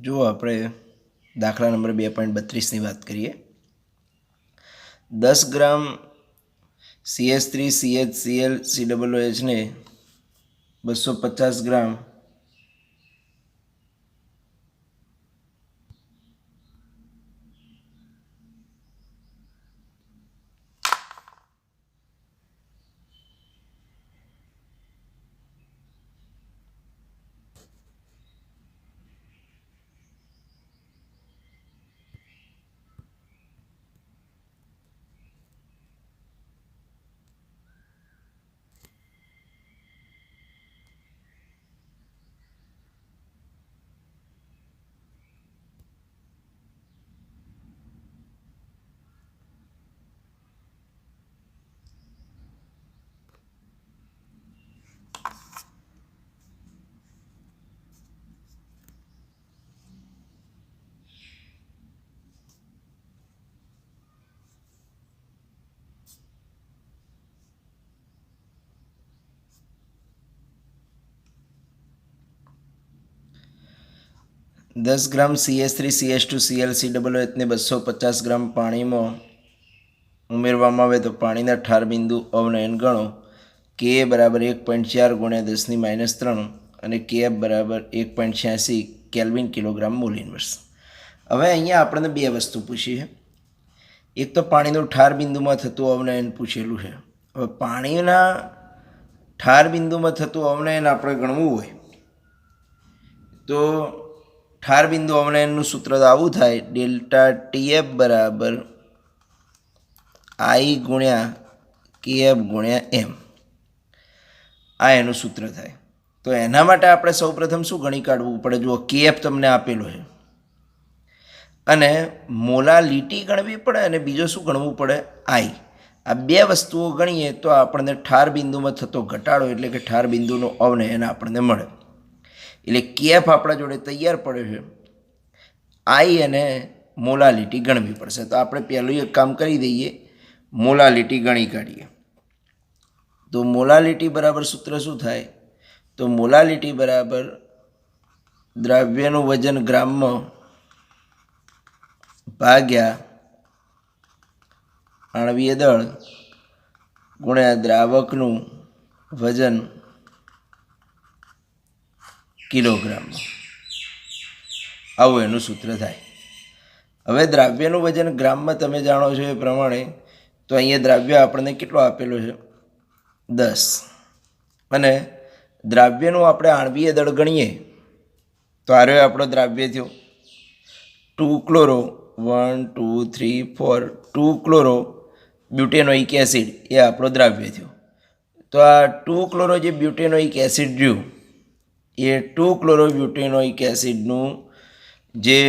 જો આપણે દાખલા નંબર 2.32ની વાત કરીએ. 10 ગ્રામ CH3CHCl COOH ને 250 ગ્રામ દસ ગ્રામ CH3CH2Cl COOH ને 250 ગ્રામ પાણીમાં ઉમેરવામાં આવે તો પાણીના ઠાર બિંદુ અવનયન ગણો. Ka બરાબર 1.4 × 10⁻³ અને Kf બરાબર 1.86 કેલ્વિન કિલોગ્રામ મોલ ઇન્વર્સ. હવે અહીંયા આપણને બે વસ્તુ પૂછી છે. એક તો પાણીનું ઠાર બિંદુમાં થતું અવનયન પૂછેલું છે. હવે પાણીના ઠાર બિંદુમાં થતું અવનયન આપણે ગણવું હોય તો ઠાર બિંદુ અવનયનનું સૂત્ર તો આવું થાય: ડેલ્ટા TF બરાબર I ગુણ્યા KF ગુણ્યા M. આ એનું સૂત્ર થાય. તો એના માટે આપણે સૌપ્રથમ શું ગણી કાઢવું પડે? જુઓ, KF તમને આપેલો છે અને મોલાલિટી ગણવી પડે અને બીજો શું ગણવું પડે? I. આ બે વસ્તુઓ ગણીએ તો આપણને ઠાર બિંદુમાં થતો ઘટાડો એટલે કે ઠાર બિંદુનો અવનયન આપણને મળે. એટલે KF આપણા જોડે તૈયાર પડ્યો છે. I અને મોલાલિટી ગણવી પડશે. તો આપણે પહેલું એક કામ કરી દઈએ, મોલાલિટી ગણી કાઢીએ. તો મોલાલિટી બરાબર સૂત્ર શું થાય? તો મોલાલિટી બરાબર દ્રવ્યનું વજન ગ્રામમાં ભાગ્યા આણવીય દળ ગુણ્યા દ્રાવકનું વજન કિલોગ્રામમાં. આવું એનું સૂત્ર થાય. હવે દ્રાવ્યનું વજન ગ્રામમાં તમે જાણો છો એ પ્રમાણે, તો અહીંયા દ્રાવ્ય આપણને કેટલો આપેલો છે? 10. અને દ્રાવ્યનું આપણે આણવીય દળ ગણીએ તો આ રહ્યો આપણો દ્રાવ્ય થયો 2 ક્લોરો 1 2 3 4 2 ક્લોરો બ્યુટેનોઇક એસિડ, એ આપણો દ્રાવ્ય થયો. તો આ 2 ક્લોરો જે બ્યુટેનોઇક એસિડ રહ્યું એ 2 ક્લોરો બ્યુટેનોઇક એસિડનું જે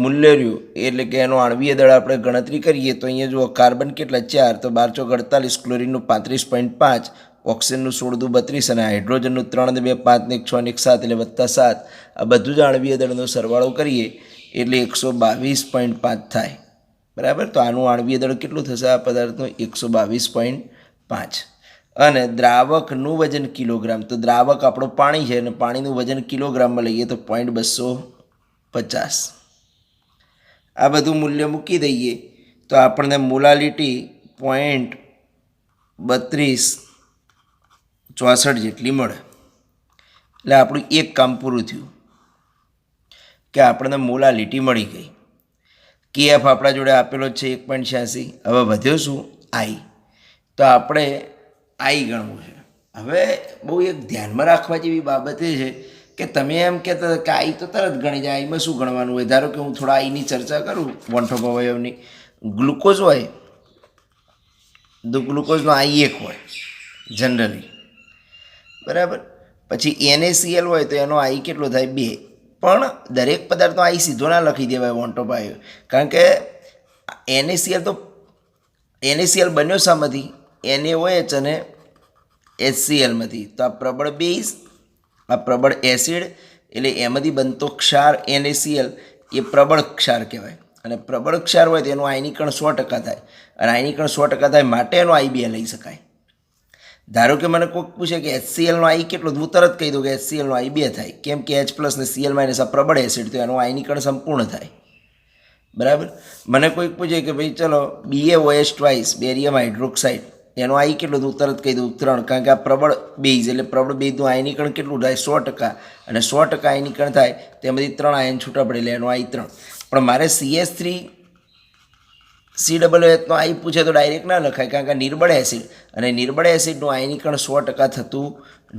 મૂલ્ય રહ્યું એટલે કે એનો આણવીય દળ આપણે ગણતરી કરીએ તો અહીંયા જુઓ, કાર્બન કેટલા? 4, તો 12 × 48, ક્લોરિનનું 35.5, ઓક્સિજનનું 16 × 32 અને હાઇડ્રોજનનું 3 ને 2 5 ને 1 6 ને 1 7 એટલે +7. આ બધું જ આણવીય દળનો સરવાળો કરીએ એટલે 122.5 થાય. બરાબર? તો આનું આણવીય દળ કેટલું થશે આ પદાર્થનું? 122.5. અને દ્રાવકનું વજન કિલોગ્રામ, તો દ્રાવક આપણો પાણી છે અને પાણીનું વજન કિલોગ્રામમાં લઈએ તો 0.250. આ બધું મૂલ્ય મૂકી દઈએ તો આપણને મોલાલિટી 0.3264 જેટલી મળે. એટલે આપણું એક કામ પૂરું થયું કે આપણને મોલાલિટી મળી ગઈ. KF આપણા જોડે આપેલો છે 1.86. હવે વધ્યો શું? I. તો આપણે I ગણવું છે. હવે બહુ એક ધ્યાનમાં રાખવા જેવી બાબત એ છે કે તમે એમ કહેતા કે I તો તરત ગણી જાય, આઈમાં શું ગણવાનું હોય? ધારો કે હું થોડા આઈની ચર્ચા કરું, વન ઓફ અવયવની. ગ્લુકોઝ હોય તો ગ્લુકોઝનો I 1 હોય જનરલી, બરાબર. પછી NaCl હોય તો એનો I કેટલો થાય? 2. પણ દરેક પદાર્થનો I સીધો ના લખી દેવાય વન ઓફ અવયવ, કારણ કે NaCl બન્યો શામાંથી? NaOH અને HClમાંથી. તો આ પ્રબળ બેઝ, આ પ્રબળ એસિડ, એટલે એમાંથી બનતો ક્ષાર NaCl એ પ્રબળ ક્ષાર કહેવાય. અને પ્રબળ ક્ષાર હોય તો એનું આયનીકરણ 100% થાય, અને આયનીકરણ 100% થાય માટે એનો I 2 લઈ શકાય. ધારો કે મને કોઈક પૂછે કે HClનો આઈ કેટલો, હું તરત કહી દઉં કે HClનો આઈ 2 થાય, કેમ કે H પ્લસ ને Cl માઇનસ આ પ્રબળ એસિડ, તો એનું આયનીકરણ સંપૂર્ણ થાય. બરાબર. મને કોઈક પૂછે કે ભાઈ ચલો BaOH ટ્વાઇસ બેરિયમ હાઇડ્રોક્સાઇડ, એનો આઈ કેટલો, હું તરત કહી દઉં 3, કારણ કે આ પ્રબળ બેઝ, એટલે પ્રબળ બેઝનું આયનીકરણ કેટલું થાય 100%, અને 100% આયનીકરણ થાય તેમાંથી 3 આયન છૂટા પડે એટલે એનો આઈ 3. પણ મારે CH3 COOHનો આઈ પૂછે તો ડાયરેક્ટ ના લખાય, કારણ કે નિર્બળ એસિડ, અને નિર્બળ એસિડનું આયનીકરણ 100% થતું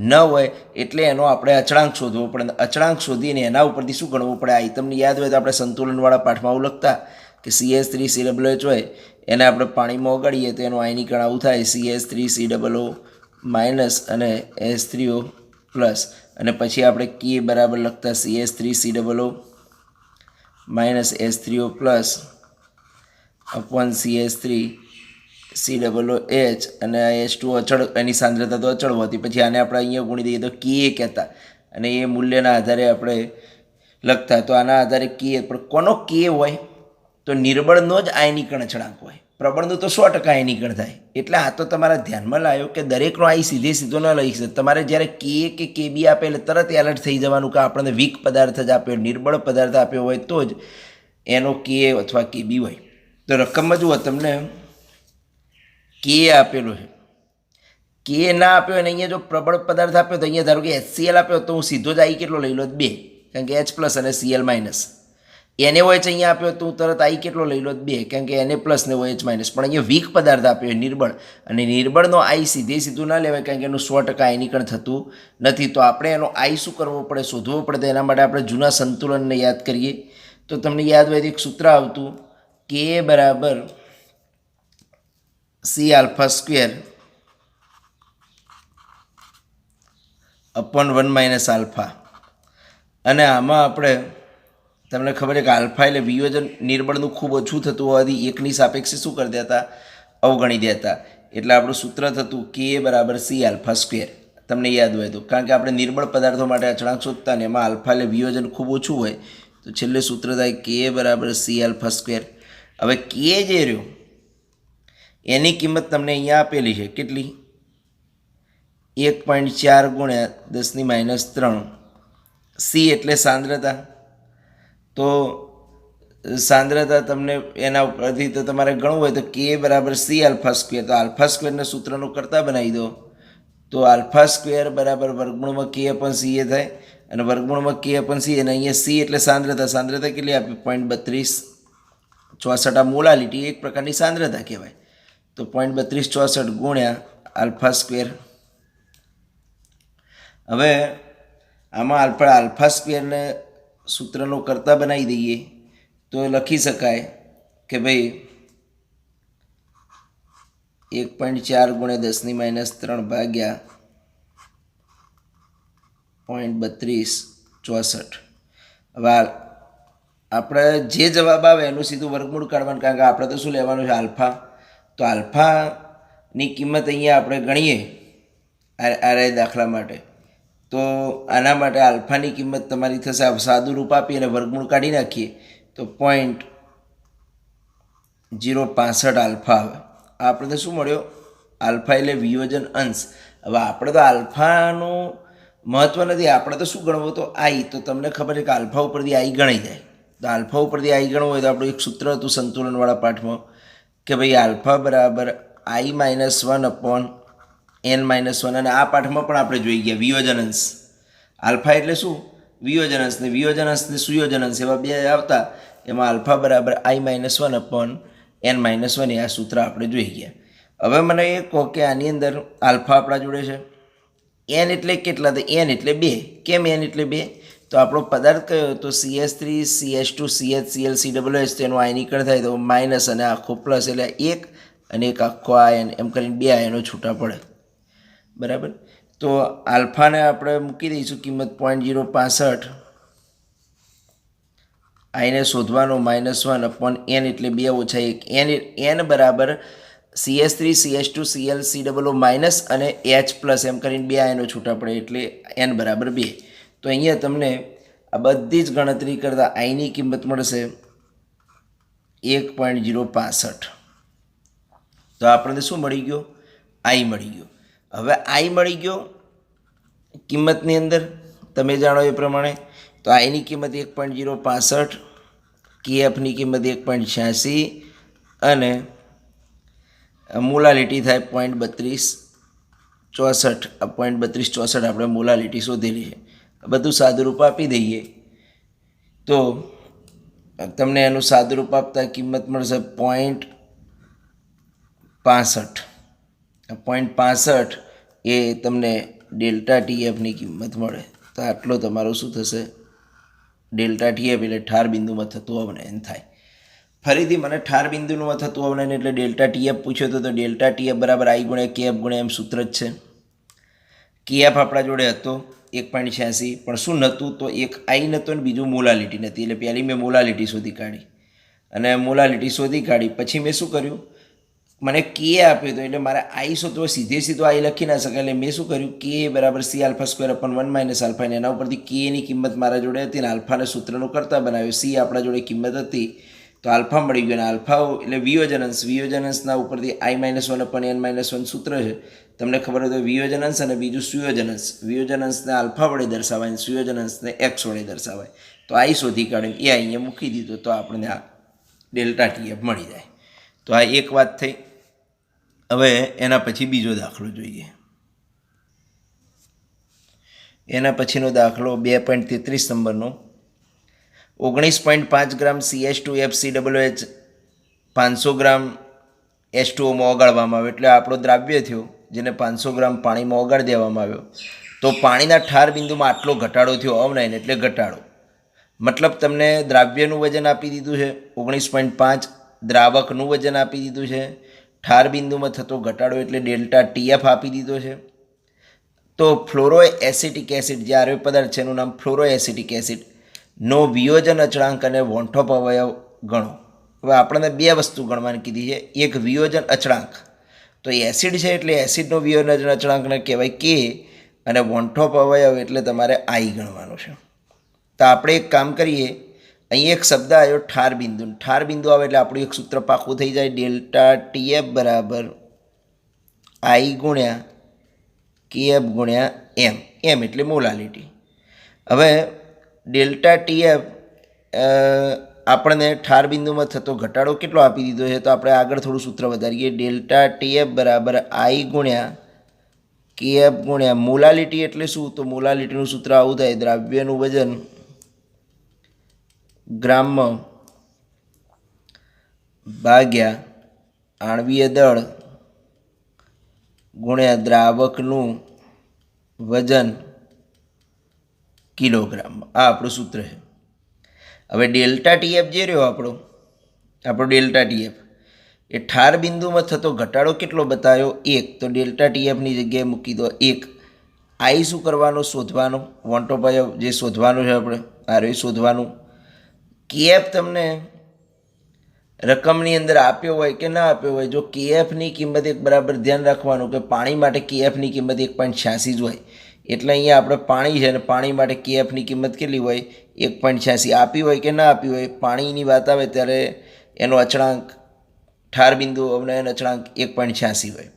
ન હોય, એટલે એનો આપણે અચળાંક શોધવો પડે. અચળાંક શોધીને એના ઉપરથી શું ગણવું પડે? આઈ તમને યાદ હોય તો આપણે સંતુલનવાળા પાઠમાં આવું લખતા કે CH3 COOH હોય એને આપણે પાણીમાં ઓગાળીએ તો એનું આયનીકરણ આવું થાય, CH3 COO માઇનસ અને H3O પ્લસ, અને પછી આપણે K બરાબર લખતા CH3 COO minus H3O plus upon CH3 COOH, અને H2O અચળ, એની સાંદ્રતા તો અચળ હોતી, પછી આને આપણે અહીંયા ગુણી દઈએ તો Ka કહેતા, અને એ મૂલ્યના આધારે આપણે લખતા. તો આના આધારે Ka, પણ કોનો K હોય તો નિર્બળનો જ આયનીકરણ અચળાંક હોય, પ્રબળનું તો 100% આયનીકરણ થાય. એટલે આ તો તમારા ધ્યાનમાં લાવ્યો કે દરેકનો આઈ સીધો ન લઈ શકે. તમારે જ્યારે Ka કે Kb આપે એટલે તરત એલર્ટ થઈ જવાનું કે આપણને વીક પદાર્થ જ આપ્યો, નિર્બળ પદાર્થ આપ્યો હોય તો જ એનો Ka અથવા Kb હોય. તો રકમમાં જુઓ તમને K આપેલો છે, K ના આપ્યો અને અહીંયા જો પ્રબળ પદાર્થ આપ્યો તો અહીંયા ધારો કે HCl આપ્યો તો હું સીધો જ આઈ કેટલો લઈ લો 2, કારણ કે H પ્લસ અને Cl માઇનસ. NaOH અહીંયા આપ્યો તો હું તરત આઈ કેટલો લઈ લો 2, કારણ કે Na પ્લસ ને OH માઇનસ. પણ અહીંયા વીક પદાર્થ આપ્યો નિર્બળ, અને નિર્બળનો આઈ સીધું ના લેવાય, કારણ કે એનું 100% આયનીકરણ થતું નથી. તો આપણે એનો આઈ શું કરવો પડે? શોધવો પડે. તો એના માટે આપણે જૂના સંતુલનને યાદ કરીએ. તો તમને યાદ હોય તો એક સૂત્ર આવતું K બરાબર C alpha square upon 1 minus alpha. અને આમાં આપણે તમને ખબર છે કે આલ્ફા એટલે વિયોજન નિર્બળનું ખૂબ ઓછું થતું હોવાથી એકની સાપેક્ષે શું કરી દેતા? અવગણી દેતા. એટલે આપણું સૂત્ર થતું K બરાબર C આલ્ફા સ્ક્વેર. તમને યાદ હોય તો, કારણ કે આપણે નિર્બળ પદાર્થો માટે અચળાંક શોધતા ને એમાં આલ્ફા એટલે વિયોજન ખૂબ ઓછું હોય, તો છેલ્લે સૂત્ર થાય K બરાબર C આલ્ફા સ્ક્વેર. હવે K જે રહ્યો એની કિંમત તમને અહીંયા આપેલી છે, કેટલી? 1.4 ગુણ્યા 10⁻³ C એટલે સાંદ્રતા. તો સાંદ્રતા તમને એના ઉપરથી તો તમારે ગણવું હોય તો K બરાબર C આલ્ફા સ્ક્વેર. તો આલ્ફા સ્ક્વેરના સૂત્રનું કરતા બનાવી દો તો આલ્ફા સ્ક્વેર બરાબર વર્ગમૂળમાં K અપન C એ થાય, અને વર્ગમૂળમાં K અપન C, અને અહીંયા C એટલે સાંદ્રતા. સાંદ્રતા કેટલી આપી? 0.3264. આ મોલાલિટી એક પ્રકારની સાંદ્રતા કહેવાય. તો 0.3264 ગુણ્યા આલ્ફા સ્ક્વેર. હવે આમાં આલ્ફા સ્ક્વેરને સૂત્રનો કરતા બનાવી દઈએ તો લખી શકાય કે ભાઈ 1.4 ગુણ્યા 10⁻³ ભાગ્યા 0.3264. હવે આપણે જે જવાબ આવે એનું સીધું વર્ગમૂળ કાઢવાનું, કારણ કે આપણે તો શું લેવાનું છે? આલ્ફા. તો આલ્ફાની કિંમત અહીંયા આપણે ગણીએ આ દાખલા માટે. તો આના માટે આલ્ફાની કિંમત તમારી થશે, સાદું રૂપ આપી અને વર્ગમૂળ કાઢી નાખીએ તો 0.065 આલ્ફા આવે. આપણે તો શું મળ્યો? આલ્ફા એટલે વિયોજન અંશ. હવે આપણે તો આલ્ફાનું મહત્ત્વ નથી, આપણે તો શું ગણવું? તો આઈ. તો તમને ખબર છે કે આલ્ફા ઉપરથી આઈ ગણાઈ જાય. તો આલ્ફા ઉપરથી આઈ ગણવું હોય તો આપણું એક સૂત્ર હતું સંતુલનવાળા પાઠમાં કે ભાઈ આલ્ફા બરાબર I-1 અપોન N-1. અને આ પાઠમાં પણ આપણે જોઈ ગયા વિયોજન અંશ. આલ્ફા એટલે શું? વિયોજન અંશ. ને વિયોજન અંશ ને સુયોજન અંશ એવા બે આવતા, એમાં આલ્ફા બરાબર I-1 અપોન N-1 એ આ સૂત્ર આપણે જોઈ ગયા. હવે મને એ કહો કે આની અંદર આલ્ફા આપણા જોડે છે, N એટલે કેટલા? તો N એટલે 2. કેમ N એટલે 2? તો આપણો પદાર્થ કયો? તો CH3 CH2 CH Cl COOH. તેનું આયનીકરણ થાય તો માઇનસ અને આખો પ્લસ, એટલે 1 અને એક આખો આયન, એમ કરીને 2 આયનો છૂટા પડે. બરાબર. તો આલ્ફાને આપણે મૂકી દઈશું કિંમત 0.065. આઈને શોધવાનો -1 અપોન N એટલે 2 ઓછા 1. N બરાબર CH3 CH2 Cl COO minus અને H પ્લસ, એમ કરીને 2 આયનો છૂટા પડે, એટલે N બરાબર 2. તો અહીંયા તમને આ બધી જ ગણતરી કરતાં આઈની કિંમત મળશે 1.065. તો આપણને શું મળી ગયો? આઈ મળી ગયો. હવે આઈ મળી ગયો કિંમતની અંદર, તમે જાણો એ પ્રમાણે. તો આઈની કિંમત 1.065, કેએફની કિંમત 1.86 અને મોલાલિટી થાય 0.3264. 0.3264 આપણે મોલાલિટી શોધેલી છે. બધું સાદુરૂપ આપી દઈએ તો તમને એનું સાદુરૂપ આપતા કિંમત મળશે 0.65. 0.65 એ તમને ડેલ્ટા ટીએફની કિંમત મળે. તો આટલો તમારું શું થશે? ડેલ્ટા ટીએફ એટલે ઠાર બિંદુમાં થતું અવનયન થાય. ફરીથી મને ઠાર બિંદુમાં થતું અવનયન એટલે ડેલ્ટા ટીએફ પૂછ્યો તો ડેલ્ટા ટીએફ બરાબર આઈ ગુણ્યા કેએફ ગુણ્યા એમ સૂત્ર જ છે. કેએફ આપણા જોડે હતો 1.86, પણ શું નહોતું? તો એક આઈ નહોતો ને બીજું મોલાલિટી નથી. એટલે પહેલી મેં મોલાલિટી શોધી કાઢી, અને મોલાલિટી શોધી કાઢી પછી મેં શું કર્યું? મને કે આપ્યો હતો એટલે મારે આઈ શોધવો, સીધો આઈ લખી ના શકાય. એટલે મેં શું કર્યું? કે બરાબર C alpha square અપન 1 minus alpha. એના ઉપરથી કેની કિંમત મારા જોડે હતી ને આલ્ફાને સૂત્રનું કરતા બનાવ્યું. સી આપણા જોડે કિંમત હતી તો આલ્ફા મળી ગયો, અને આલ્ફા એટલે વિયોજનંશના ઉપરથી i-1 અપન n-1 સૂત્ર છે. તમને ખબર હોય તો વિયોજનંશ અને બીજું સુયોજનંશ. વિયોજનંશને આલ્ફા વડે દર્શાવાય અને સુયોજનંશને એક્સ વડે દર્શાવાય. તો આઈ શોધી કાઢ્યું, એ અહીંયા મૂકી દીધું તો આપણને આ ડેલ્ટા ટીએફ મળી જાય. તો આ એક વાત થઈ. હવે એના પછી બીજો દાખલો જોઈએ. એના પછીનો દાખલો 2.33 નંબરનો. 19.5 ગ્રામ CH2FCOOH 500 ગ્રામ H2Oમાં ઓગાળવામાં આવ્યો. એટલે આપણો દ્રાવ્ય થયો જેને 500 ગ્રામ પાણીમાં ઓગાળી દેવામાં આવ્યો. તો પાણીના ઠાર બિંદુમાં આટલો ઘટાડો થયો, અવનયન એટલે ઘટાડો. મતલબ તમને દ્રાવ્યનું વજન આપી દીધું છે 19.5, દ્રાવકનું વજન આપી દીધું છે, ઠાર બિંદુમાં થતો ઘટાડો એટલે ડેલ્ટા ટીએફ આપી દીધો છે. તો ફ્લોરોએસિટિક એસિડ જે આર્ય પદાર્થ છે એનું નામ ફ્લોરોએસિટિક એસિડ નો વિયોજન અચળાંક અને વોન્ટોપ અવયવ ગણો. હવે આપણને બે વસ્તુ ગણવાની કીધી છે. એક વિયોજન અચળાંક, તો એસિડ છે એટલે એસિડનો વિયોજન અચળાંકને કહેવાય કે, અને વોન્ટોપ અવયવ એટલે તમારે આઈ ગણવાનું છે. તો આપણે એક કામ કરીએ, અહીં એક શબ્દ આવ્યો ઠાર બિંદુ. ઠાર બિંદુ આવે એટલે આપણું એક સૂત્ર પાકું થઈ જાય. ડેલ્ટા ટીએફ બરાબર આઈ ગુણ્યા કેએફ ગુણ્યા એમ. એમ એટલે મોલાલિટી. હવે ડેલ્ટા ટીએફ આપણને ઠાર બિંદુમાં થતો ઘટાડો કેટલો આપી દીધો છે? તો આપણે આગળ થોડું સૂત્ર વધારીએ. ડેલ્ટા ટીએફ બરાબર આઈ ગુણ્યા કેએફ ગુણ્યા મોલાલિટી એટલે શું? તો મોલાલિટીનું સૂત્ર આવું થાય, દ્રાવ્યનું વજન ગ્રામમાં ભાગ્યા આણ્વીય દળ ગુણ્યા દ્રાવકનું વજન કિલોગ્રામમાં. આ આપણું સૂત્ર છે. હવે ડેલ્ટા ટીએફ જે રહ્યો આપણો ડેલ્ટા ટીએફ એ ઠાર બિંદુમાં થતો ઘટાડો કેટલો બતાવ્યો? 1. તો ડેલ્ટા ટીએફની જગ્યાએ મૂકી દો 1. આઈ શું કરવાનો? શોધવાનો. વોન્ટોપ અવયવ જે શોધવાનું છે આપણે, આ રહ્યું શોધવાનું. કેએફ તમને રકમની અંદર આપ્યો હોય કે ના આપ્યો હોય, જો કેએફની કિંમત એક બરાબર ધ્યાન રાખવાનું કે પાણી માટે કેએફની કિંમત 1.86 જ હોય. એટલે અહીંયા આપણે પાણી છે અને પાણી માટે કેએફની કિંમત કેટલી હોય? 1.86. આપી હોય કે ના આપી હોય, પાણીની વાત આવે ત્યારે એનો અચળાંક ઠાર બિંદુ અવનયન અચળાંક 1.86 હોય.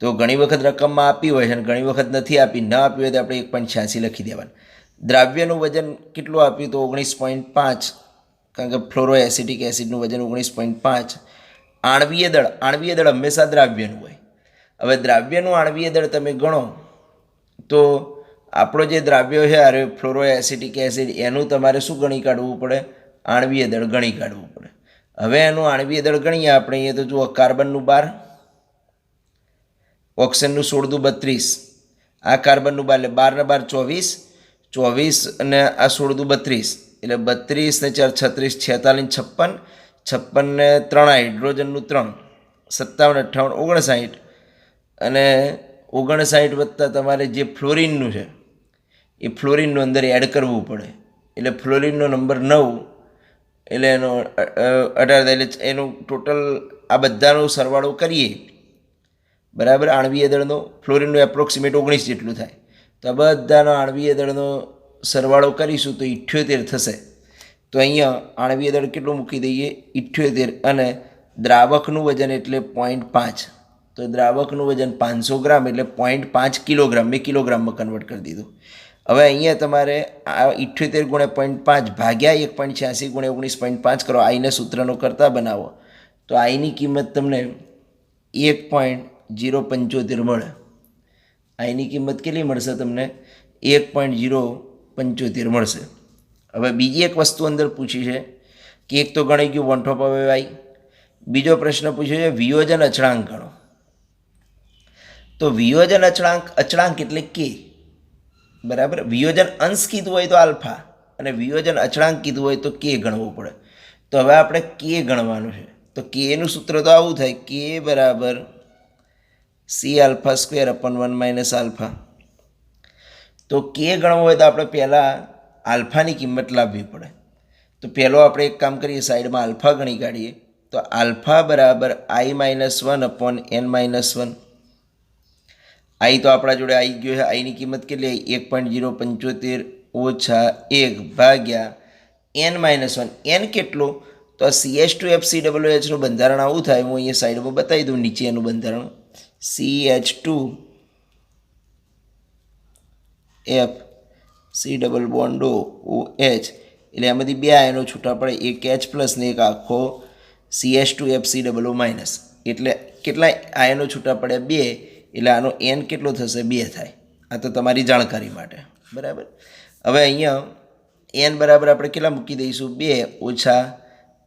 તો ઘણી વખત રકમમાં આપી હોય છે અને ઘણી વખત નથી આપી. ન આપી હોય તો આપણે 1.86 લખી દેવાનું. દ્રાવ્યનું વજન કેટલું આપ્યું? તો 19.5, કારણ કે ફ્લોરોએસિટિક એસિડનું વજન 19.5. આણ્વીય દળ હંમેશા દ્રાવ્યનું હોય. હવે દ્રાવ્યનું આણ્વીય દળ તમે ગણો તો આપણો જે દ્રાવ્ય છે અરે ફ્લોરોએસિટિક એસિડ એનું તમારે શું ગણી કાઢવું પડે? આણ્વીય દળ ગણી કાઢવું પડે. હવે એનું આણ્વીય દળ ગણીએ આપણે. અહીંયા તો જુઓ, કાર્બનનું 12, ઓક્સિજનનું 16 દુ 32, આ કાર્બનનું 12 એટલે 12 ને 12 24, 24 અને આ 16 દુ 32 એટલે 32 ને 4 36, 46 56, 56 ને 3 હાઇડ્રોજનનું 3, 57 58 59, અને 59 વત્તા તમારે જે ફ્લોરિનનું છે એ ફ્લોરિનનું અંદર એડ કરવું પડે. એટલે ફ્લોરિનનો નંબર 9 એટલે એનો 18 એટલે એનું ટોટલ આ બધાનો સરવાળો કરીએ બરાબર આણ્વીય દળનો. ફ્લોરિનનું એપ્રોક્સિમેટ 19 જેટલું થાય. તો આ બધાનો આણ્વીય દળનો સરવાળો કરીશું તો 78 થશે. તો અહીંયા આણ્વીય દળ કેટલું મૂકી દઈએ? 78. અને દ્રાવકનું વજન એટલે 0.5. તો દ્રાવકનું વજન 500 ગ્રામ એટલે 0.5 કિલોગ્રામ, મેં કિલોગ્રામમાં કન્વર્ટ કરી દીધું. હવે અહીંયા તમારે આ 78 ગુણ્યા 0.5 ભાગ્યા 1.86 ગુણ્યા 19.5 કરો, આઈને સૂત્રનો કરતા બનાવો તો આઈની કિંમત તમને 1.075 મળે. આઈની કિંમત કેટલી મળશે તમને? 1.075 મળશે. હવે બીજી એક વસ્તુ અંદર પૂછી છે કે એક તો ગણી ગયું વન ટોપ હવે આઈ, બીજો પ્રશ્ન પૂછ્યો છે વિયોજન અચળાંક ગણો. તો વિયોજન અચળાંક એટલે કે, બરાબર, વિયોજન અંશ કીધું હોય તો આલ્ફા અને વિયોજન અચળાંક કીધું હોય તો કે ગણવું પડે. તો હવે આપણે કે ગણવાનું છે. તો કેનું સૂત્ર તો આવું થાય, કે બરાબર C alpha square અપન 1 minus alpha. તો કે ગણવું હોય તો આપણે પહેલાં આલ્ફાની કિંમત લાવવી પડે. તો પહેલો આપણે એક કામ કરીએ, સાઈડમાં આલ્ફા ગણી કાઢીએ. તો આલ્ફા બરાબર આઈ માઇનસ 1 અપોન એન માઇનસ 1. આઈ તો આપણા જોડે આવી ગયો છે. આઈની કિંમત કેટલી આવી? 1.075 ઓછા 1 ભાગ્યા એન માઇનસ 1. એન કેટલો? તો CH2FCOOHનું બંધારણ આવું થાય. હું અહીંયા સાઈડમાં બતાવી દઉં નીચે એનું બંધારણ. CH2FC ડબલ બોન્ડ OH, એટલે એમાંથી બે આયનો છૂટા પડે, એક H પ્લસ ને એક આખો CH2FCOO માઇનસ. એટલે કેટલા આયનો છૂટા પડે? બે. એટલે આનો એન કેટલો થશે? 2 થાય. આ તો તમારી જાણકારી માટે, બરાબર. હવે અહીંયા એન બરાબર આપણે કેટલા મૂકી દઈશું? 2 ઓછા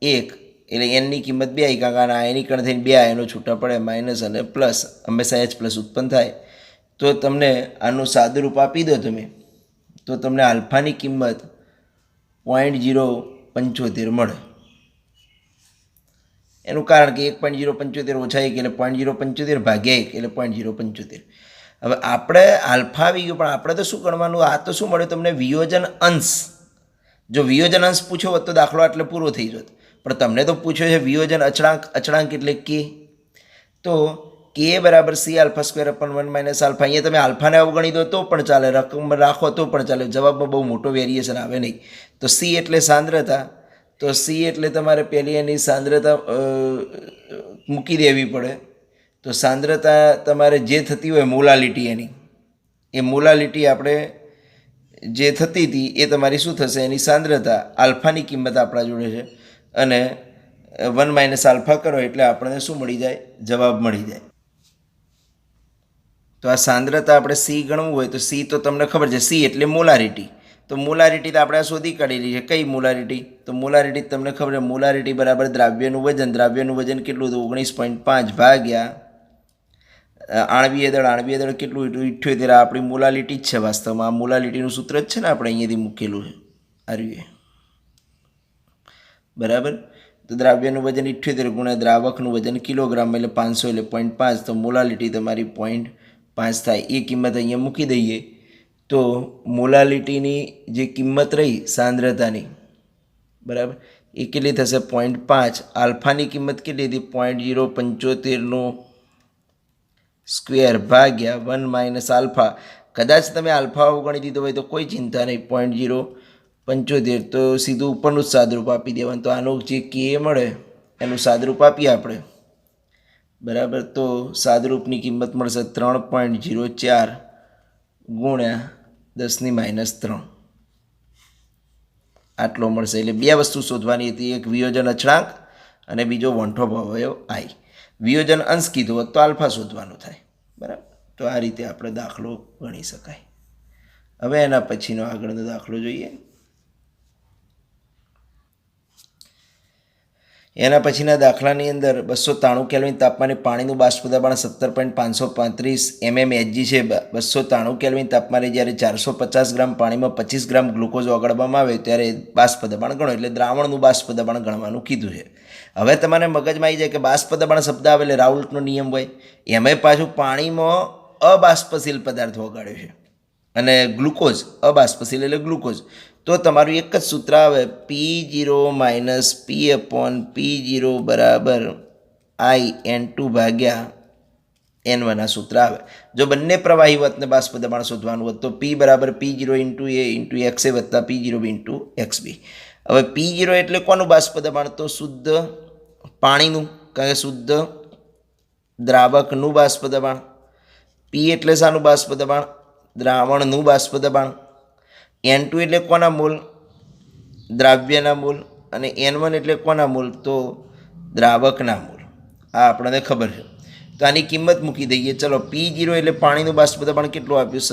1, એટલે એનની કિંમત 2 આવી, કારણ કે આના આયની કણ થઈને બે આયનો છૂટા પડે, માઇનસ અને પ્લસ, હંમેશા H પ્લસ ઉત્પન્ન થાય. તો તમને આનું સાદુરૂપ આપી દો તમે, તો તમને આલ્ફાની કિંમત 0.075 મળે. એનું કારણ કે 1.075 ઓછા 1 એટલે 0.075 ભાગ્યા 1 એટલે 0.075. હવે આપણે આલ્ફા આવી ગયું, પણ આપણે તો શું ગણવાનું? આ તો શું મળ્યું તમને? વિયોજન અંશ. જો વિયોજન અંશ પૂછ્યો હોત તો દાખલો આટલે પૂરો થઈ જતો, પણ તમને તો પૂછ્યો છે વિયોજન અચળાંક. અચળાંક એટલે કે, તો કે બરાબર C alpha square અપન 1 minus alpha. અહીંયા તમે આલ્ફાને અવગણી દો તો પણ ચાલે, રકમ રાખો તો પણ ચાલે, જવાબમાં બહુ મોટો વેરિએશન આવે નહીં. તો સી એટલે સાંદ્રતા. તો સી એટલે તમારે પહેલી એની સાંદ્રતા મૂકી દેવી પડે. તો સાંદ્રતા તમારે જે થતી હોય મોલાલિટી એની, એ મોલાલિટી આપણે જે થતી હતી એ તમારી શું થશે? એની સાંદ્રતા. આલ્ફાની કિંમત આપણા જોડે છે અને 1 માઇનસ આલ્ફા કરો એટલે આપણને શું મળી જાય? જવાબ મળી જાય. તો આ સાંદ્રતા આપણે સી ગણવું હોય તો સી તો તમને ખબર છે, સી એટલે મોલારિટી. તો મોલારિટી તો આપણે શોધી કાઢેલી છે. કઈ મોલારિટી? તો મોલારિટી તમને ખબર છે, મોલારિટી બરાબર દ્રાવ્યનું વજન. દ્રાવ્યનું વજન કેટલું હતું? 19.5 ભાગ્યા આણવીય દળ કેટલું? 78. આપણી મોલાલિટી જ છે વાસ્તવમાં. આ મોલાલિટીનું સૂત્ર જ છે ને, આપણે અહીંયાથી મૂકેલું છે આર્યુએ, બરાબર. તો દ્રાવ્યનું વજન 78 ગુણ્યા દ્રાવકનું વજન કિલોગ્રામ એટલે 500 એટલે 0.5. તો મોલાલિટી તમારી 0.5 થાય. એ કિંમત અહીંયા મૂકી દઈએ તો મોલાલિટીની જે કિંમત રહી સાંદ્રતાની, બરાબર, એ કેટલી થશે? 0.5. આલ્ફાની કિંમત કેટલી હતી? 0.075 સ્ક્વેર ભાગ્યા 1 માઇનસ આલ્ફા. કદાચ તમે આલ્ફા અવગણી દીધો હોય તો કોઈ ચિંતા નહીં, 0.075 તો સીધું ઉપરનું જ સાદરૂપ આપી દેવાનું. તો આનું જે કે મળે એનું સાદરૂપ આપીએ આપણે, બરાબર. તો સાદરૂપની કિંમત મળશે 3.04 ગુણ્યા 10⁻3. આટલો મળશે. એટલે બે વસ્તુ શોધવાની હતી, એક વિયોજન અચળાંક અને બીજો વન ટોપ અવયવ આઈ. વિયોજન અંશ કીધું હોત તો આલ્ફા શોધવાનું થાય, બરાબર. તો આ રીતે આપણે દાખલો ગણી શકાય. હવે એના પછીનો આગળનો દાખલો જોઈએ. એના પછીના દાખલાની અંદર 293 કેલ્વિન તાપમાને પાણીનું બાષ્પ દબાણ 17.535 mmHg છે. 293 કેલ્વિન તાપમાને જ્યારે 450 ગ્રામ પાણીમાં 25 ગ્રામ ગ્લુકોઝ ઓગાળવામાં આવે ત્યારે બાષ્પ દબાણ ગણો. એટલે દ્રાવણનું બાષ્પ દબાણ ગણવાનું કીધું છે. હવે તમારે મગજમાં આવી જાય કે બાષ્પ દબાણ શબ્દ આવે એટલે રાઉલ્ટનો નિયમ હોય. એમાંય પાછું પાણીમાં અબાષ્પશીલ પદાર્થ ઓગાળ્યો છે અને ગ્લુકોઝ અબાષ્પશીલ એટલે ગ્લુકોઝ. તો તમારું એક જ સૂત્ર આવે, P0 માઇનસ P/P0 બરાબર IN2 ભાગ્યા N1 આ સૂત્ર આવે. જો બંને પ્રવાહી વત્ને બાષ્પ દબાણ શોધવાનું હોત તો P બરાબર P0 into A into XA વત્તા P0 ઇન્ટુ XB. હવે P0 એટલે કોનું બાષ્પ દબાણ? તો શુદ્ધ પાણીનું, કારણ કે શુદ્ધ દ્રાવકનું બાષ્પ દબાણ, પી એટલે શાનું બાષ્પ દબાણ? દ્રાવણનું બાષ્પ દબાણ. N2 એટલે કોના મોલ? દ્રાવ્યના મોલ. અને N1 એટલે કોના મોલ? તો દ્રાવકના મોલ. આ આપણને ખબર છે. તો આની કિંમત મૂકી દઈએ. ચલો, P0 એટલે પાણીનું બાષ્પ દબાણ કેટલું આપ્યું?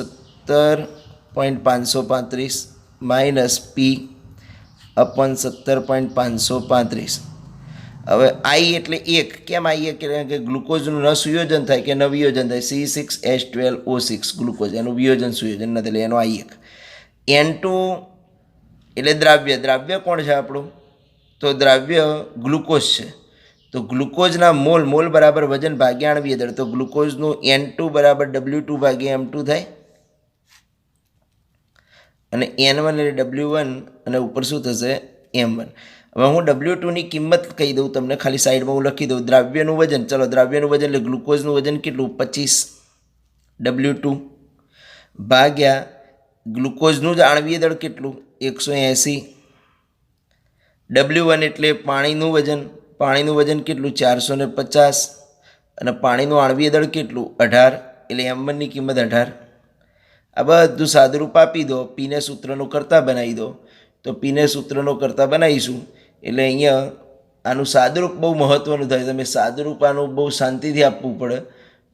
17.535 માઇનસ પી અપન 17.535. હવે આઈ એટલે 1. કેમ આઈ? કે ગ્લુકોઝનું ન સુયોજન થાય કે ન વિયોજન થાય? C6H12O6 ગ્લુકોઝ, એનું વિયોજન સુયોજન નથી, એટલે એનો I1. N2 એટલે દ્રાવ્ય. દ્રાવ્ય કોણ છે આપણું? તો દ્રાવ્ય ગ્લુકોઝ છે. તો ગ્લુકોઝના મોલ બરાબર વજન ભાગ્યા આણવીય દળ. તો ગ્લુકોઝનું N2 બરાબર W2 ભાગ્યા M2 થાય. અને N1 એટલે W1 અને ઉપર શું થશે? M1. હવે હું W2 ની કિંમત કહી દઉં તમને, ખાલી સાઈડમાં હું લખી દઉં. દ્રાવ્યનું વજન, ચલો દ્રાવ્યનું વજન એટલે ગ્લુકોઝનું વજન કેટલું? 25 W2 ભાગ્યા ગ્લુકોઝનું જ આણવીય દળ કેટલું? 180. W1 એટલે પાણીનું વજન. પાણીનું વજન કેટલું? 450. અને પાણીનું આણવીય દળ કેટલું? 18. એટલે M1 ની કિંમત 18. આ બધું સાદુરૂપ આપી દો. પીને સૂત્રનું કરતા બનાવી દો. તો પીને સૂત્રનું કરતા બનાવીશું એટલે અહીંયા આનું સાદુરૂપ બહુ મહત્ત્વનું થાય. તમે સાદુરૂપ આનું બહુ શાંતિથી આપવું પડે.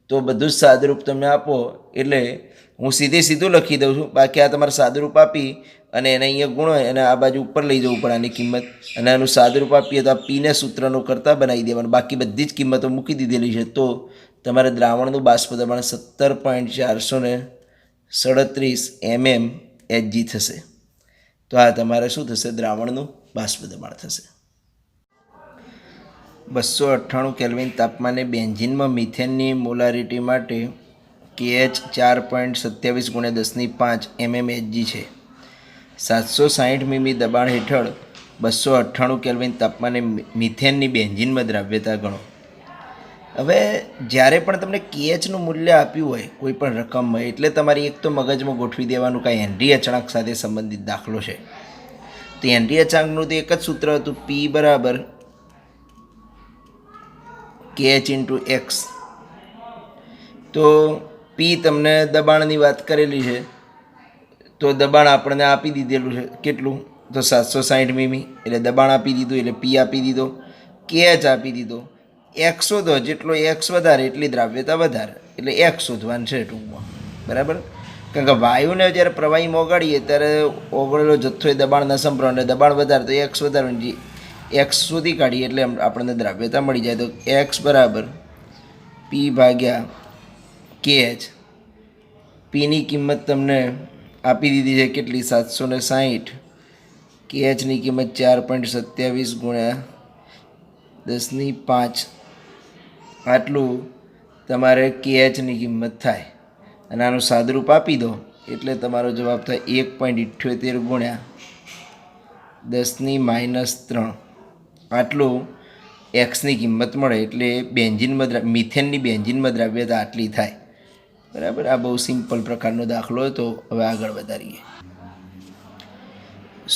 તો બધું જ સાદુરૂપ તમે આપો એટલે હું સીધું લખી દઉં છું. બાકી આ તમારે સાદુરૂપ આપી અને એને અહીંયા ગુણો અને આ બાજુ ઉપર લઈ જવું પડે આની કિંમત. અને આનું સાદુરૂપ આપીએ તો આ પીને સૂત્રનું કરતા બનાવી દેવાનું. બાકી બધી જ કિંમતો મૂકી દીધેલી છે. તો તમારે દ્રાવણનું બાષ્પ દબાણ 17.437 mmHg થશે. તો આ તમારે શું થશે? દ્રાવણનું બાષ્પ દબાણ થશે. 298 કેલ્વિન તાપમાને બેન્ઝીનમાં મિથેનની મોલારિટી માટે KH 4.27 × 10⁵ mmHg છે. 760 મીમી દબાણ હેઠળ 298 કેલ્વિન તાપમાને મિથેનની બેન્ઝીનમાં દ્રાવ્યતા ગણો. હવે જ્યારે પણ તમને KHનું મૂલ્ય આપ્યું હોય કોઈ પણ રકમમાં, એટલે તમારી એક તો મગજમાં ગોઠવી દેવાનું કાંઈ હેનરી અચળાંક સાથે સંબંધિત દાખલો છે. તો હેનરી અચળાંકનું તો એક જ સૂત્ર હતું, P બરાબર KH × X. તો P તમને દબાણની વાત કરેલી છે, તો દબાણ આપણને આપી દીધેલું છે કેટલું? તો 760 મીમી. એટલે દબાણ આપી દીધું એટલે P આપી દીધો, KH આપી દીધો. X શોધો, જેટલો X વધારે એટલી દ્રાવ્યતા વધારે, એટલે X શોધવાનું છે ટૂંકમાં. બરાબર? કારણ કે વાયુને જ્યારે પ્રવાહીમાં ઓગાળીએ ત્યારે ઓગળેલો જથ્થો એ દબાણના સંપ્રમાણ, અને દબાણ વધારે તો X વધારવાનું, X શોધી કાઢીએ એટલે આપણને દ્રાવ્યતા મળી જાય. તો X બરાબર P ભાગ્યા KH. પીની કિંમત તમને આપી દીધી છે કેટલી? 760. KHની કિંમત 4.27 × 10⁵ આટલું તમારે KHની કિંમત થાય. અને આનું સાદુરૂપ આપી દો એટલે તમારો જવાબ થાય 1.78 × 10⁻³ આટલું એક્સની કિંમત મળે. એટલે બેન્ઝીનમાં મિથેનની બેન્ઝીનમાં દ્રાવ્યતા આટલી થાય. બરાબર? આ બહુ સિમ્પલ પ્રકારનો દાખલો હતો. હવે આગળ વધારીએ.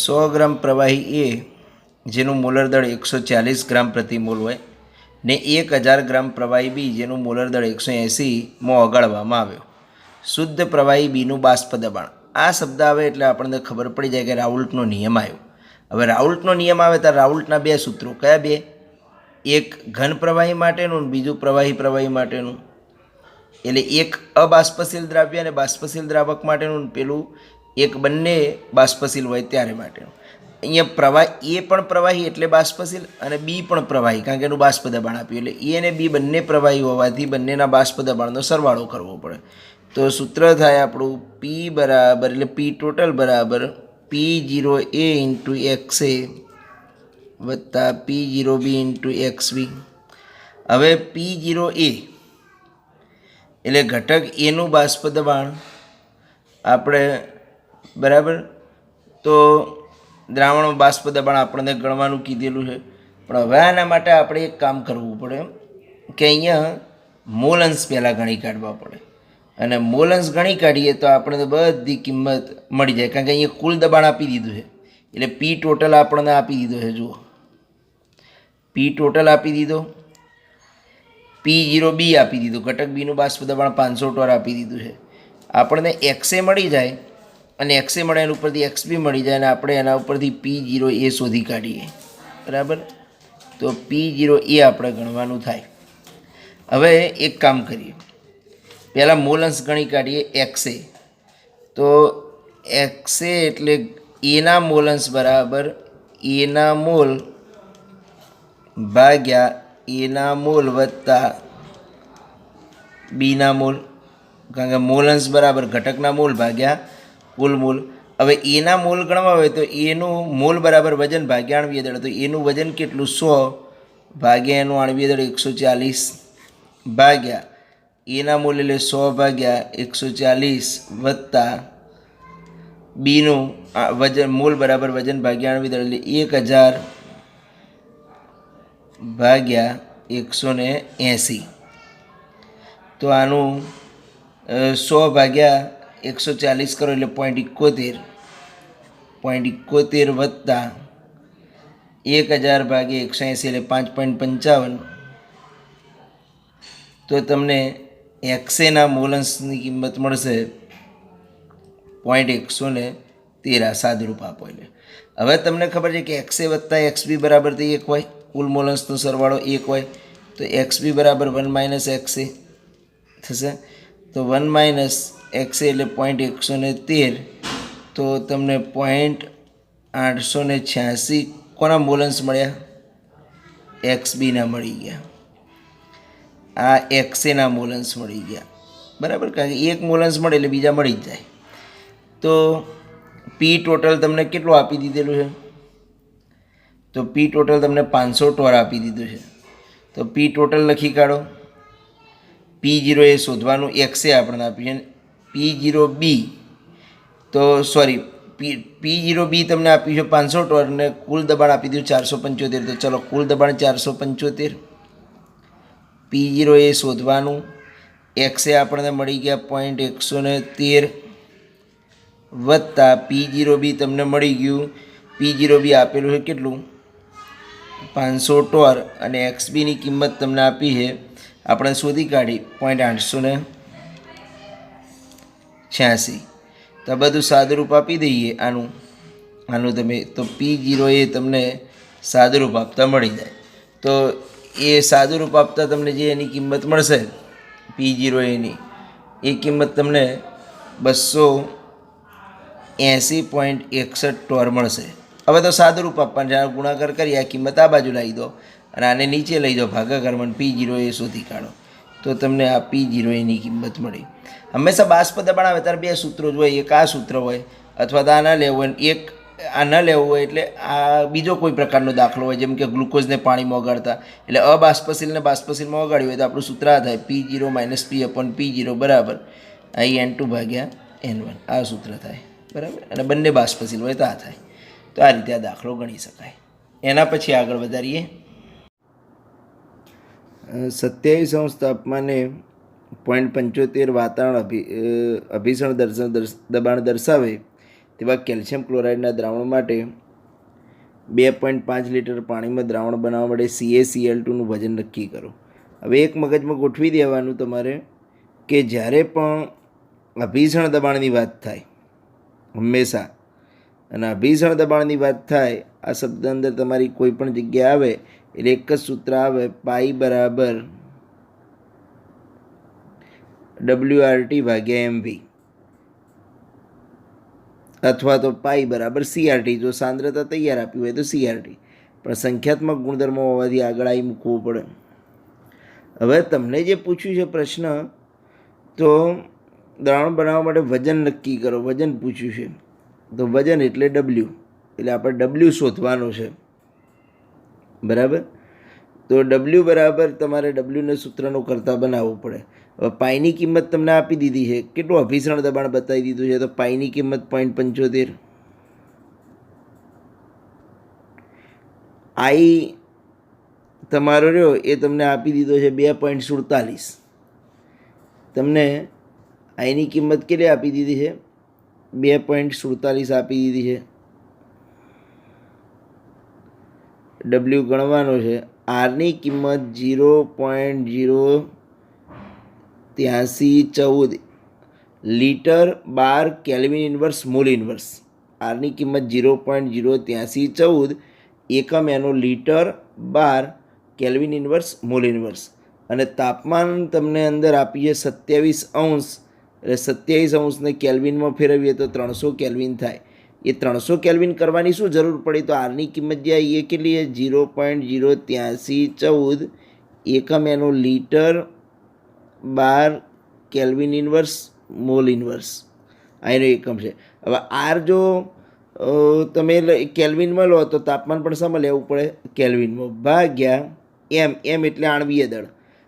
100 ગ્રામ પ્રવાહી એ જેનું મોલર દળ 140 ગ્રામ પ્રતિ મોલ હોય ને 1000 ગ્રામ પ્રવાહી બી જેનું મોલર દળ 180 ઓગાળવામાં આવ્યો. શુદ્ધ પ્રવાહી બીનું બાષ્પ દબાણ. આ શબ્દ આવે એટલે આપણને ખબર પડી જાય કે રાઉલ્ટનો નિયમ આવ્યો. હવે રાઉલ્ટનો નિયમ આવે ત્યારે રાઉલ્ટના બે સૂત્રો. કયા બે? એક ઘન પ્રવાહી માટેનું, બીજું પ્રવાહી માટેનું. એટલે એક અબાષ્પશીલ દ્રાવ્ય અને બાષ્પશીલ દ્રાવક માટેનું, પેલું એક બંને બાષ્પશીલ હોય ત્યારે માટેનું. અહીંયા પ્રવાહી એ પણ પ્રવાહી એટલે બાષ્પશીલ અને બી પણ પ્રવાહી, કારણ કે એનું બાષ્પ દબાણ આપ્યું. એટલે એ અને બી બંને પ્રવાહી હોવાથી બંનેના બાષ્પ દબાણનો સરવાળો કરવો પડે. તો સૂત્ર થાય આપણું P બરાબર, એટલે P ટોટલ બરાબર P0A × XA વત્તા P0B × XB. હવે P0A એટલે ઘટક એનું બાષ્પ દબાણ આપણે, બરાબર, તો દ્રાવણમાં બાષ્પ દબાણ આપણને ગણવાનું કીધેલું છે. પણ હવે આના માટે આપણે એક કામ કરવું પડે કે અહીંયા મોલ અંશ પહેલાં ગણી કાઢવા પડે. અને મોલ અંશ ગણી કાઢીએ તો આપણને બધી કિંમત મળી જાય, કારણ કે અહીંયા કુલ દબાણ આપી દીધું છે. એટલે P ટોટલ આપણને આપી દીધો છે. જુઓ, P ટોટલ આપી દીધો. P0B આપી દીધું, ઘટક બીનું બાષ્પ દબાણ 500 ટોર આપી દીધું છે. આપણને XA મળી જાય અને XA મળે એના ઉપરથી XB મળી જાય અને આપણે એના ઉપરથી P0A શોધી કાઢીએ. બરાબર, તો P0A આપણે ગણવાનું થાય. હવે એક કામ કરીએ, પહેલાં મોલ અંશ ગણી કાઢીએ. XA, તો XA એટલે એના મોલ અંશ બરાબર એના મોલ ભાગ્યા એના મોલ વત્તા બીના મોલ, કારણ કે મોલ અંશ બરાબર ઘટકના મોલ ભાગ્યા કુલ મોલ. હવે એના મોલ ગણવા હોય તો એનું મોલ બરાબર વજન ભાગ્યા આણવીય દળ, તો એનું વજન કેટલું 100 ભાગ્યા એનું આણવીય દળ 140 ભાગ્યા એના મોલ એટલે 100 ભાગ્યા 140 વત્તા બીનું વજન મોલ બરાબર વજન ભાગ્યા આણવીય દળ એટલે 1000 ભાગ્યા 180. તો આનું 100 ભાગ્યા 140 કરો એટલે 0.71 વત્તા 1000 ભાગ્યા 180 એટલે 5.55. તો તમને XAના મોલ અંશની કિંમત મળશે 0.113. સાદુરૂપ આપો એટલે. હવે તમને ખબર છે કે XA વત્તા XB બરાબર તો 1 હોય, કુલ મોલ અંશનો સરવાળો 1 હોય, તો XB બરાબર 1 - XA થશે. તો 1 - XA એટલે 0.113. તો તમને 0.886 કોના મોલ અંશ મળ્યા? XBના મળી ગયા. આ XAના મોલ અંશ મળી ગયા. બરાબર, કારણ કે એક મોલ અંશ મળે એટલે બીજા મળી જ જાય. તો P ટોટલ તમને કેટલું આપી દીધેલું છે? તો P ટોટલ તમને 500 ટોર આપી દીધું છે. તો P ટોટલ લખી કાઢો. P0 એ શોધવાનું, XA આપણને આપ્યું છે. P0B, તો સોરી P0B તમને આપ્યું છે 500 ટોર અને કુલ દબાણ આપી દીધું 475. તો ચલો કુલ દબાણ 475. P0 એ શોધવાનું, XA આપણને મળી ગયા 0.113 વત્તા P0B તમને મળી ગયું. P0B આપેલું છે કેટલું? 500 ટોર અને XBની કિંમત તમને આપી છે, આપણે શોધી કાઢી 0.886. તો આ બધું સાદુરૂપ આપી દઈએ આનું તમે, તો P0 એ તમને સાદુરૂપ આપતા મળી જાય. તો એ સાદુરૂપ આપતા તમને જે એની કિંમત મળશે P0 એની, એ કિંમત તમને 280.61 ટોર મળશે. હવે તો સાદુરૂપ આપવાનું છે, ગુણાકાર કરી આ કિંમત આ બાજુ લાવી દો અને આને નીચે લઈ જાઓ ભાગાકારમાં, P0 એ શોધી કાઢો તો તમને આ P0 એની કિંમત મળી. હંમેશા બાષ્પ દબાણ આવે ત્યારે બે સૂત્રો જ હોય, એક આ સૂત્ર હોય અથવા તો આ ન લેવું હોય, એક આ ન લેવું હોય એટલે આ બીજો કોઈ પ્રકારનો દાખલો હોય, જેમ કે ગ્લુકોઝને પાણીમાં ઓગાળતા, એટલે અબાષ્પશીલને બાષ્પશીલમાં ઓગાળ્યું હોય તો આપણું સૂત્ર આ થાય P0 - P/P0 બરાબર N2/N1. આ સૂત્ર થાય. બરાબર, અને બંને બાષ્પશીલ હોય તો આ થાય. તો આ રીતે આ દાખલો ગણી શકાય. એના પછી આગળ વધારીએ. 27 તાપમાને 0.75 વાતાવરણ અભિસરણ દબાણ દર્શાવે તેવા કેલ્શિયમ ક્લોરાઇડના દ્રાવણ માટે 2.5 લીટર પાણીમાં દ્રાવણ બનાવવા માટે CaCl2નું વજન નક્કી કરો. હવે એક મગજમાં ગોઠવી દેવાનું તમારે કે જ્યારે પણ અભિસરણ દબાણની વાત થાય હંમેશા, અને અભિસરણ દબાણની વાત થાય આ શબ્દ અંદર તમારી કોઈ પણ જગ્યાએ આવે એટલે એક જ સૂત્ર આવે, પાઈ બરાબર WRT/mv અથવા તો પાઈ બરાબર CRT. જો સાંદ્રતા તૈયાર આપી હોય તો CRT, પણ સંખ્યાત્મક ગુણધર્મો હોવાથી આગળ આવી મૂકવું પડે. હવે તમને જે પૂછ્યું છે પ્રશ્ન, તો દ્રાવણ બનાવવા માટે વજન નક્કી કરો, વજન પૂછ્યું છે. તો વજન એટલે W, એટલે આપણે W શોધવાનું છે. બરાબર, તો W બરાબર તમારે Wને સૂત્રનું કરતાં બનાવવું પડે. હવે પાઈની કિંમત તમને આપી દીધી છે, કેટલું અભિસરણ દબાણ બતાવી દીધું છે, તો પાઈની કિંમત 0.75. આઈ તમારો રહ્યો એ તમને આપી દીધો છે 2.47. તમને આઈની કિંમત કેટલી આપી દીધી છે? 2.47 આપી દીધી છે. W ગણવાનો છે આરની કિંમત 0.08314 લીટર બાર કેલ્વિન ઇન્વર્સ મોલ ઇન્વર્સ. આરની કિંમત 0.08314 એકમ એનો લીટર બાર કેલ્વિન ઇન્વર્સ મોલ ઇન્વર્સ. અને તાપમાન તમને અંદર આપીએ 27°. એટલે 27°ને કેલ્વિનમાં ફેરવીએ તો 300 કેલ્વિન થાય. એ 300 કેલ્વિન કરવાની શું જરૂર પડી? તો આરની કિંમત જે આવી એ કેટલી છે? 0.08314 એકમ એનો લીટર બાર કેલ્વિન ઇન્વર્સ મોલ ઇન્વર્સ આ એનો એકમ છે. હવે આર જો તમે કેલ્વિનમાં લો તો તાપમાન પણ શામાં લેવું પડે? કેલ્વિનમાં. ભાગ્યા એમ એટલે આણવીય દળ.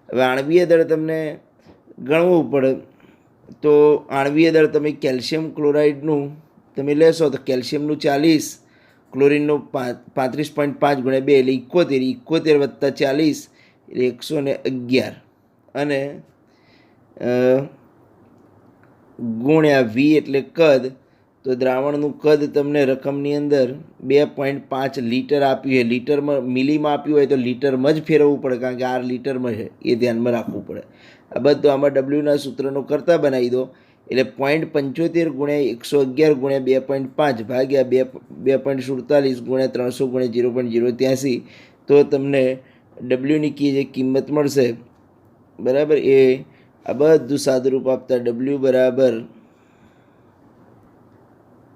હવે આણવીય દળ તમને ગણવું પડે તો આણવીય દળ તમે કેલ્શિયમ ક્લોરાઇડનું તમે લેશો તો કેલ્શિયમનું 40, ક્લોરિનનું 35.5 × 2 એટલે 71 વત્તા 40 એટલે 111 અને ગુણ્યા વી એટલે કદ. તો દ્રાવણનું કદ તમને રકમની અંદર 2.5 લીટર આપ્યું છે. લીટરમાં મિલીમાં આપ્યું હોય તો લીટરમાં જ ફેરવવું પડે, કારણ કે આર લીટરમાં છે એ ધ્યાનમાં રાખવું પડે. આ બધું આમાં ડબલ્યુના સૂત્રનો કરતાં બનાવી દો એટલે 0.75 × 111 × 2.5 ભાગ્યા 2.47 × 300 × 0.083 તો તમને ડબલ્યુની જે કિંમત મળશે બરાબર એ આ બધું સાદુરૂપ આપતા ડબલ્યુ બરાબર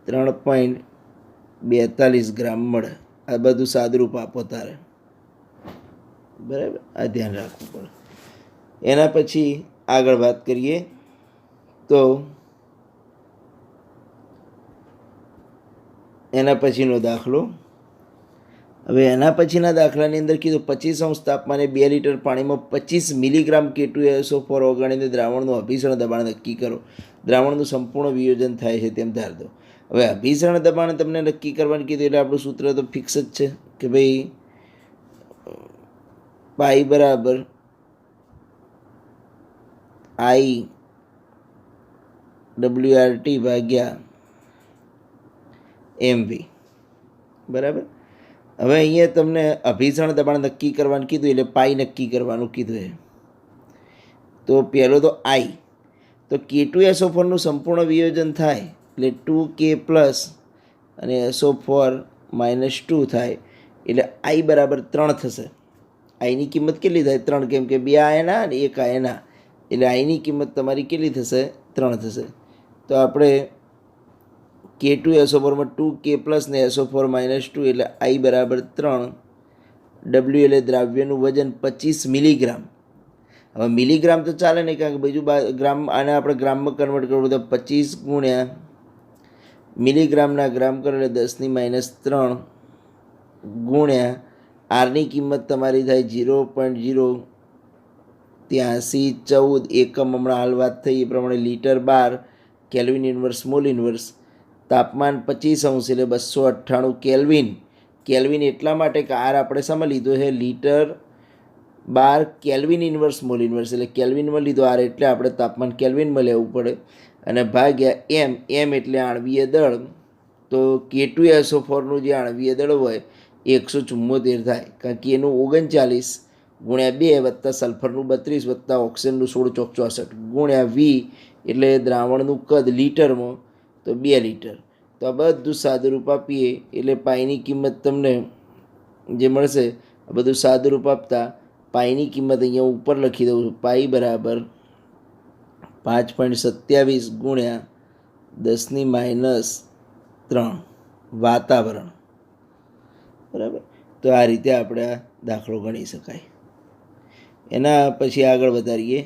3.42 ગ્રામ મળે. આ બધું સાદુરૂપ આપો તારે બરાબર. આ ધ્યાન રાખવું પડે. એના પછી આગળ વાત કરીએ તો એના પછીનો દાખલો. હવે એના પછીના દાખલાની અંદર કીધું 25° તાપમાને 2 લીટર પાણીમાં 25 મિલીગ્રામ K2SO4 ઓગાળીને દ્રાવણનું અભિસરણ દબાણ નક્કી કરો. દ્રાવણનું સંપૂર્ણ વિયોજન થાય છે તેમ ધાર દો. હવે અભિસરણ દબાણ તમને નક્કી કરવાનું કીધું એટલે આપણું સૂત્ર તો ફિક્સ જ છે કે ભાઈ પાઈ બરાબર IWRT ભાગ્યા MV બરાબર. હવે અહીંયા તમને અભિસરણ દબાણ નક્કી કરવાનું કીધું એટલે પાઈ નક્કી કરવાનું કીધું છે. તો પહેલો તો આઈ, તો K2SO4નું સંપૂર્ણ વિયોજન થાય એટલે 2K પ્લસ અને SO4 -2 થાય એટલે આઈ બરાબર 3 થશે. આઈની કિંમત કેટલી થાય? 3, કેમ કે 2 આયના અને 1 આયના એટલે આઈની કિંમત તમારી કેટલી થશે? 3 થશે. તો આપણે K2SO4માં 2K પ્લસ ને SO4 -2 એટલે આઈ બરાબર 3. ડબલ્યુ એટલે દ્રાવ્યનું વજન 25 મિલીગ્રામ. હવે મિલીગ્રામ તો ચાલે નહીં, કારણ કે બીજું ગ્રામ આને આપણે ગ્રામમાં કન્વર્ટ કરવું તો 25 ગુણ્યા મિલીગ્રામના ગ્રામ કરો એટલે 10⁻³ ગુણ્યા આરની કિંમત તમારી થાય 0.08314 એકમ હમણાં હાલ વાત થઈ એ પ્રમાણે લીટર બાર કેલ્વિન ઇન્વર્સ મોલ ઇન્વર્સ. તાપમાન 25° એટલે 298 કેલ્વિન. કેલ્વિન એટલા માટે કે આર આપણે શામાં લીધો છે? લીટર બાર કેલ્વિન ઇન્વર્સ મોલ ઇન્વર્સ એટલે કેલ્વિનમાં લીધો આર એટલે આપણે તાપમાન કેલ્વિનમાં લેવું પડે અને ભાગ્યા એમ એટલે આણવીય દળ. તો K2SO4નું જે આણવીય દળ હોય એ 174 થાય, કારણ કે એનું 39 ગુણ્યા 2 વત્તા સલ્ફરનું 32 વત્તા ઓક્સિજનનું 16 ચોક 64 ગુણ્યા વી એટલે દ્રાવણનું કદ લીટરમાં તો 2 લીટર. તો આ બધું સાદુરૂપ આપીએ એટલે પાઈની કિંમત તમને જે મળશે આ બધું સાદુરૂપ આપતા પાઈની કિંમત અહીંયા ઉપર લખી દઉં છું. પાઈ બરાબર 5.27 ગુણ્યા 10⁻³ વાતાવરણ બરાબર. તો આ રીતે આપણે આ દાખલો ગણી શકાય. એના પછી આગળ વધારીએ